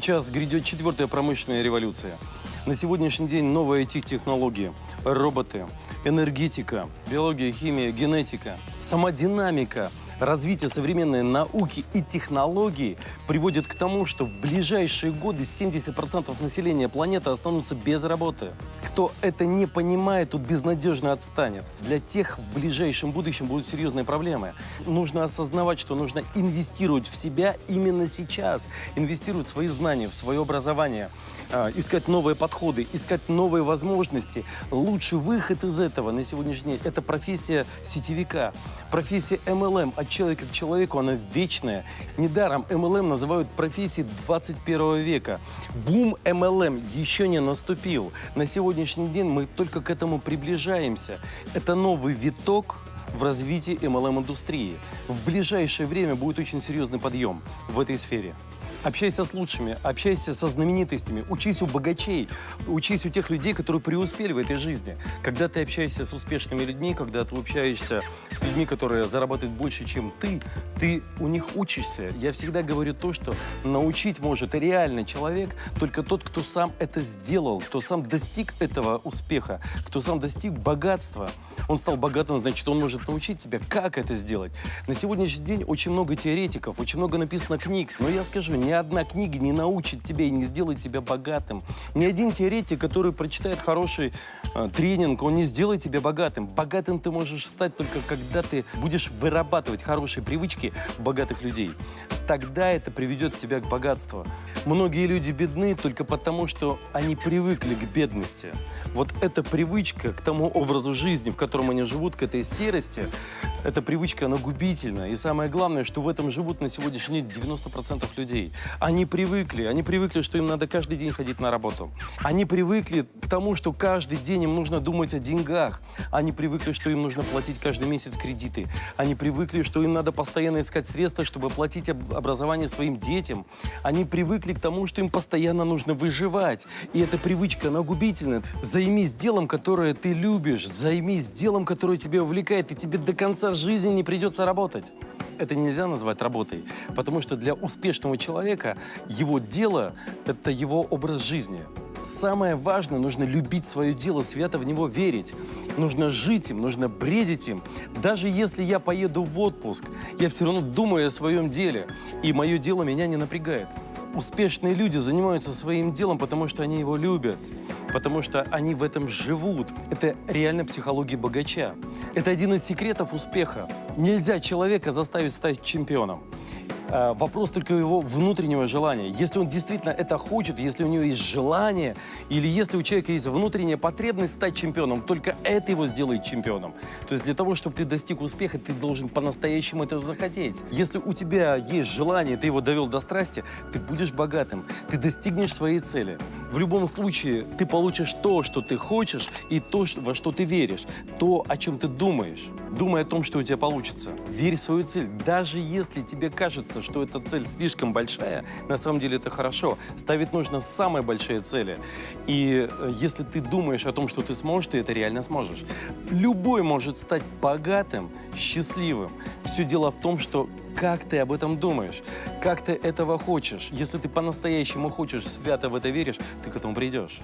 Сейчас грядет четвертая промышленная революция. На сегодняшний день новые IT-технологии, роботы, энергетика, биология, химия, генетика, сама динамика развития современной науки и технологий приводит к тому, что в ближайшие годы 70% населения планеты останутся без работы. Кто это не понимает, тут безнадежно отстанет. Для тех в ближайшем будущем будут серьезные проблемы. Нужно осознавать, что нужно инвестировать в себя именно сейчас. Инвестировать в свои знания, в свое образование. Искать новые подходы, искать новые возможности. Лучший выход из этого на сегодняшний день – это профессия сетевика. Профессия MLM от человека к человеку, она вечная. Недаром MLM называют профессией 21 века. Бум MLM еще не наступил. На сегодняшний день мы только к этому приближаемся. Это новый виток в развитии MLM-индустрии. В ближайшее время будет очень серьезный подъем в этой сфере. Общайся с лучшими, общайся со знаменитостями, учись у богачей, учись у тех людей, которые преуспели в этой жизни. Когда ты общаешься с успешными людьми, когда ты общаешься с людьми, которые зарабатывают больше, чем ты у них учишься. Я всегда говорю то, что научить может реально человек только тот, кто сам это сделал, кто сам достиг этого успеха, кто сам достиг богатства. Он стал богатым, значит, он может научить тебя, как это сделать. На сегодняшний день очень много теоретиков, очень много написано книг, но я скажу, ни одна книга не научит тебя и не сделает тебя богатым. Ни один теоретик, который прочитает хороший тренинг, он не сделает тебя богатым. Богатым ты можешь стать только когда ты будешь вырабатывать хорошие привычки богатых людей. Тогда это приведет тебя к богатству. Многие люди бедны только потому, что они привыкли к бедности. Вот эта привычка к тому образу жизни, в котором они живут, к этой серости, эта привычка, она губительна. И самое главное, что в этом живут на сегодняшний день 90% людей. Они привыкли, что им надо каждый день ходить на работу. Они привыкли к тому, что каждый день им нужно думать о деньгах. Они привыкли, что им нужно платить каждый месяц кредиты. Они привыкли, что им надо постоянно искать средства, чтобы платить образование своим детям. Они привыкли к тому, что им постоянно нужно выживать. И эта привычка, она губительна. Займись делом, которое ты любишь. Займись делом, которое тебя увлекает, и тебе до конца жизни не придется работать. Это нельзя назвать работой, потому что для успешного человека его дело – это его образ жизни. Самое важное – нужно любить свое дело, свято в него верить. Нужно жить им, нужно бредить им. Даже если я поеду в отпуск, я все равно думаю о своем деле, и мое дело меня не напрягает. Успешные люди занимаются своим делом, потому что они его любят, потому что они в этом живут. Это реально психология богача. Это один из секретов успеха. Нельзя человека заставить стать чемпионом. Вопрос только его внутреннего желания. Если он действительно это хочет, если у него есть желание, или если у человека есть внутренняя потребность стать чемпионом, только это его сделает чемпионом. То есть для того, чтобы ты достиг успеха, ты должен по-настоящему это захотеть. Если у тебя есть желание, ты его довел до страсти, ты будешь богатым, ты достигнешь своей цели. В любом случае, ты получишь то, что ты хочешь, и то, во что ты веришь, то, о чем ты думаешь. Думай о том, что у тебя получится. Верь в свою цель. Даже если тебе кажется, что эта цель слишком большая, на самом деле это хорошо. Ставить нужно самые большие цели. И если ты думаешь о том, что ты сможешь, ты это реально сможешь. Любой может стать богатым, счастливым. Все дело в том, что как ты об этом думаешь, как ты этого хочешь. Если ты по-настоящему хочешь, свято в это веришь, ты к этому придешь.